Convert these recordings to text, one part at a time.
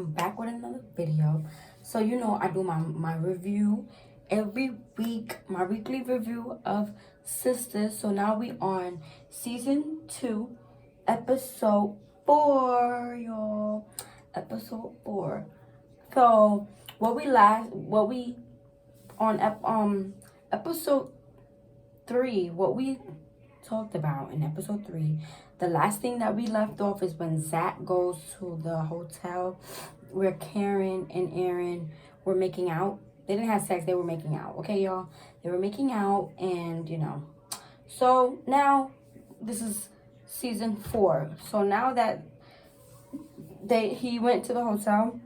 I'm back with another video. So you know I do my review every week, my weekly review of Sisters. So now we on season 2, episode 4, y'all. Episode 4. So what we on episode 3, what we talked about in episode 3, the last thing that we left off is when Zach goes to the hotel where Karen and Aaron were making out. They didn't have sex, they were making out. Okay, y'all? They were making out, and so now this is season 4. So now that he went to the hotel,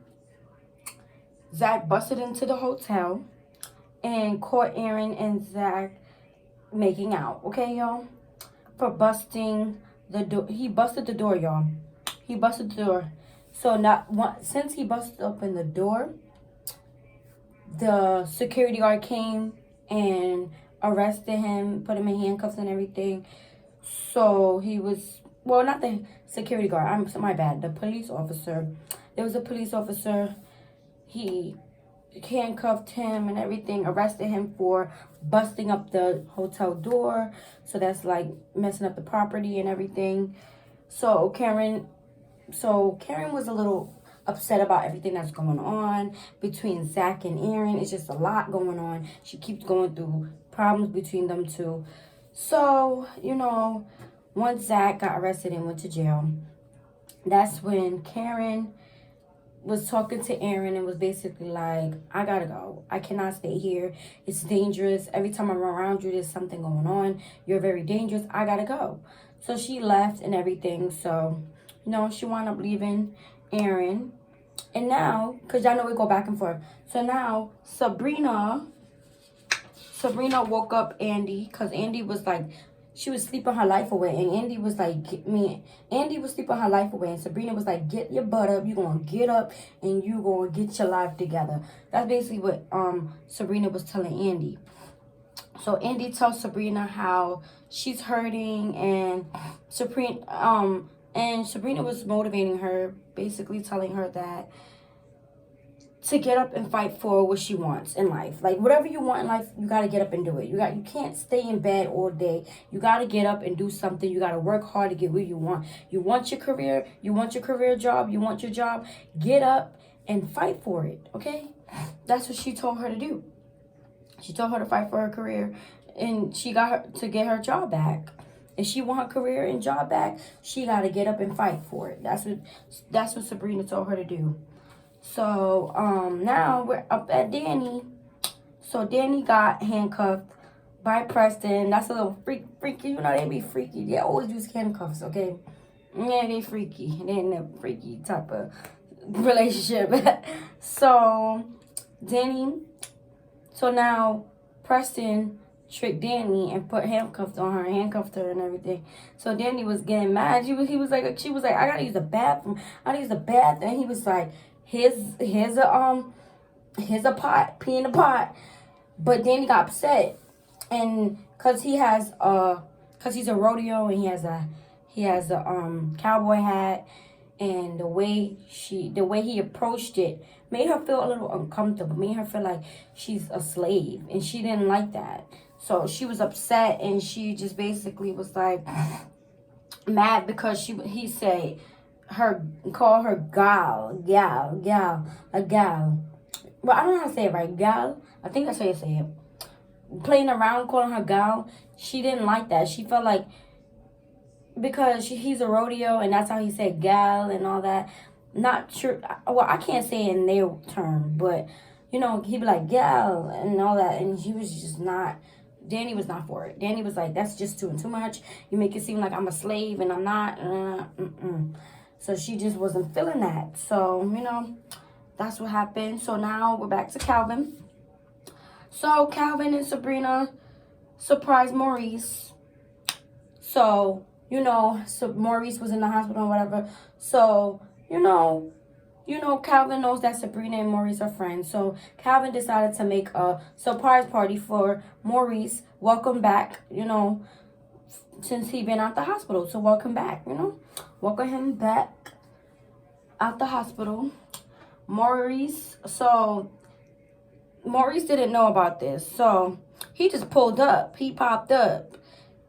Zach busted into the hotel and caught Aaron and Zach making out. Okay, y'all? For busting the door. He busted the door, y'all. He busted the door. So since he busted open the door, the security guard came and arrested him, put him in handcuffs and everything. So he was, well, not the security guard. My bad. The police officer. There was a police officer. He handcuffed him and everything, arrested him for busting up the hotel door. So that's like messing up the property and everything. So Karen was a little upset about everything that's going on between Zach and Aaron. It's just a lot going on. She keeps going through problems between them two. So, once Zach got arrested and went to jail, that's when Karen was talking to Aaron and was basically like, I gotta go. I cannot stay here. It's dangerous. Every time I'm around you, there's something going on. You're very dangerous. I gotta go. So she left and everything. So, she wound up leaving Aaron. And now, because y'all know we go back and forth. So now, Sabrina woke up Andy, because Andy was like, she was sleeping her life away, and Andy was like, Andy was sleeping her life away, and Sabrina was like, get your butt up, you gonna get up, and you gonna get your life together. That's basically what Sabrina was telling Andy. So Andy tells Sabrina how she's hurting, and Sabrina was motivating her, basically telling her that to get up and fight for what she wants in life. Like, whatever you want in life, you got to get up and do it. You can't stay in bed all day. You got to get up and do something. You got to work hard to get what you want. You want your career, job, you want your job, get up and fight for it, okay? That's what she told her to do. She told her to fight for her career, and she got her to get her job back. If she want her career and job back, she got to get up and fight for it. That's what Sabrina told her to do. So, now we're up at Danny. So, Danny got handcuffed by Preston. That's a little freaky. They be freaky. They always use handcuffs, okay? Yeah, they freaky. They in a freaky type of relationship. So, now Preston tricked Danny and put handcuffs on her, handcuffed her and everything. So Danny was getting mad. She was like, I gotta use the bathroom. And he was like, here's a pot, pee in the pot. But Danny got upset, and cause he's a rodeo, and he has a cowboy hat, and the way he approached it made her feel a little uncomfortable, made her feel like she's a slave, and she didn't like that. So she was upset, and she just basically was like mad because he said call her gal, a gal. Well, I don't know how to say it right, gal. I think that's how you say it. Playing around, calling her gal. She didn't like that. She felt like, because he's a rodeo, and that's how he said gal and all that. Not sure. Well, I can't say it in their term, but he'd be like gal and all that, and he was just not. Danny was not for it. Danny was like, that's just too much. You make it seem like I'm a slave, and I'm not. So she just wasn't feeling that. So, that's what happened. So now we're back to Calvin. So Calvin and Sabrina surprised Maurice. So, so Maurice was in the hospital or whatever. So, Calvin knows that Sabrina and Maurice are friends. So Calvin decided to make a surprise party for Maurice. Welcome back, since he been out the hospital. So welcome back, welcome him back out the hospital. Maurice. So Maurice didn't know about this. So he just pulled up. He popped up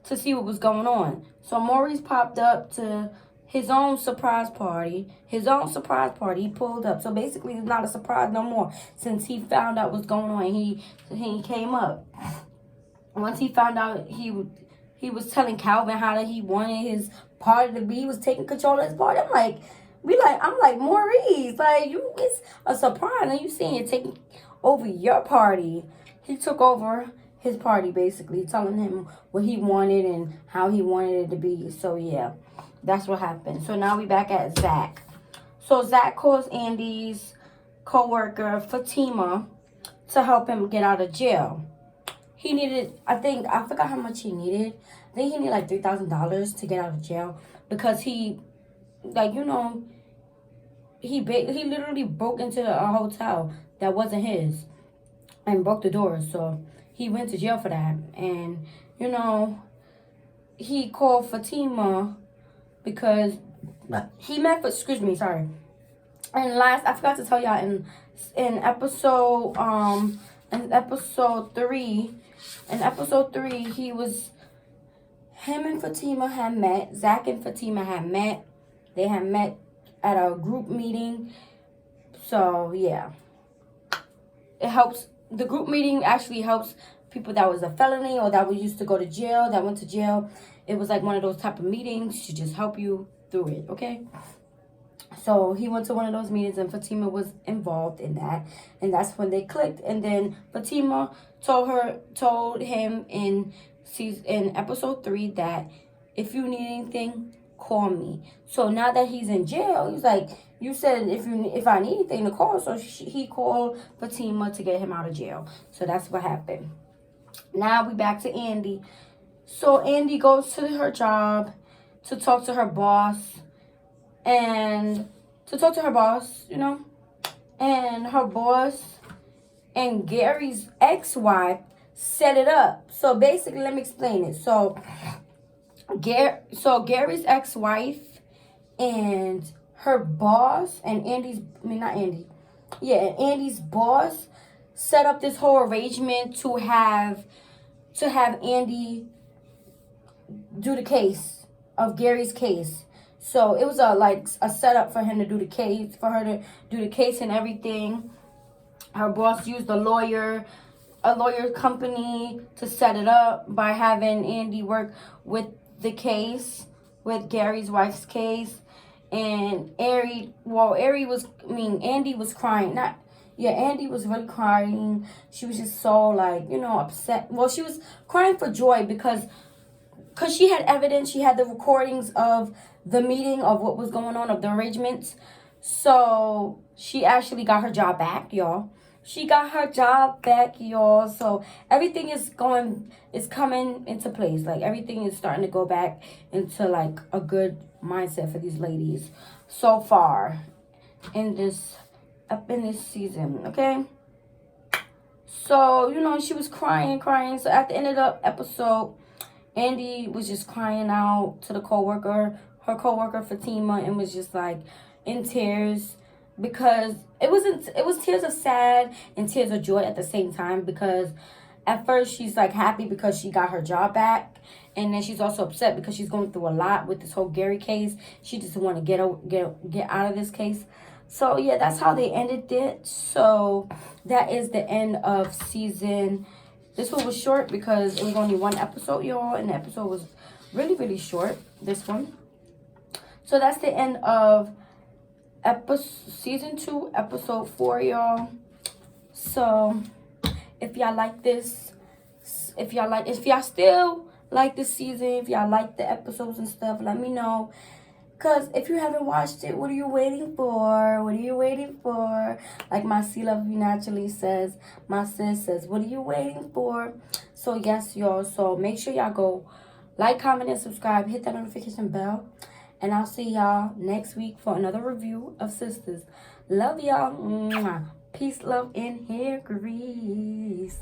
to see what was going on. So Maurice popped up to his own surprise party. His own surprise party. He pulled up. So basically, it's not a surprise no more since he found out what's going on. He came up. Once he found out, he was telling Calvin how that he wanted his party to be. He was taking control of his party. I'm like Maurice, like it's a surprise, and you seeing it taking over your party. He took over his party, basically telling him what he wanted and how he wanted it to be. So yeah, that's what happened. So now we back at Zach. So Zach calls Andy's co-worker Fatima to help him get out of jail. He needed, I forgot how much he needed. I think he needed like $3,000 to get out of jail because he, like, you know, he literally broke into a hotel that wasn't his and broke the doors. So he went to jail for that. And, you know, he called Fatima because he met, excuse me, sorry. And I forgot to tell y'all in episode 3, him and Fatima had met. Zach and Fatima had met. They had met at a group meeting. So, yeah. It helps. The group meeting actually helps people that was a felony or that used to go to jail, that went to jail. It was like one of those type of meetings to just help you through it, okay? So he went to one of those meetings and Fatima was involved in that. And that's when they clicked. And then Fatima told him in episode 3 that if you need anything, call me. So now that he's in jail, he's like, you said if I need anything to call. So he called Fatima to get him out of jail. So that's what happened. Now we back to Andy. So Andy goes to her job to talk to her boss. And you know, and her boss and Gary's ex-wife set it up. So basically, let me explain it. So Gary's ex-wife and her boss and Andy's boss set up this whole arrangement to have Andy do the case of Gary's case. So it was a setup for him to do the case, for her to do the case and everything. Her boss used a lawyer company to set it up by having Andy work with the case, with Gary's wife's case. And Andy was crying. Andy was really crying. She was just so, like, you know, upset. Well, she was crying for joy because she had evidence. She had the recordings of the meeting, of what was going on, of the arrangements. So she actually got her job back, y'all. So everything is coming into place. Like, everything is starting to go back into, like, a good mindset for these ladies so far in this season, okay? So, you know, she was crying. So at the end of the episode, Andy was just crying out to her coworker Fatima, and was just like in tears because it was tears of sad and tears of joy at the same time, because at first she's like happy because she got her job back, and then she's also upset because she's going through a lot with this whole Gary case. She just want to get out of this case. So yeah, that's how they ended it. So that is the end of season. This one was short because it was only one episode, y'all, and the episode was really, really short, this one. So that's the end of season 2, episode 4, y'all. So if y'all like this, if y'all still like this season, if y'all like the episodes and stuff, let me know. Because if you haven't watched it, what are you waiting for? Like my C Love You Naturally says, my sis says, what are you waiting for? So yes, y'all. So make sure y'all go like, comment, and subscribe. Hit that notification bell. And I'll see y'all next week for another review of Sistas. Love y'all. Peace, love, and hair grease.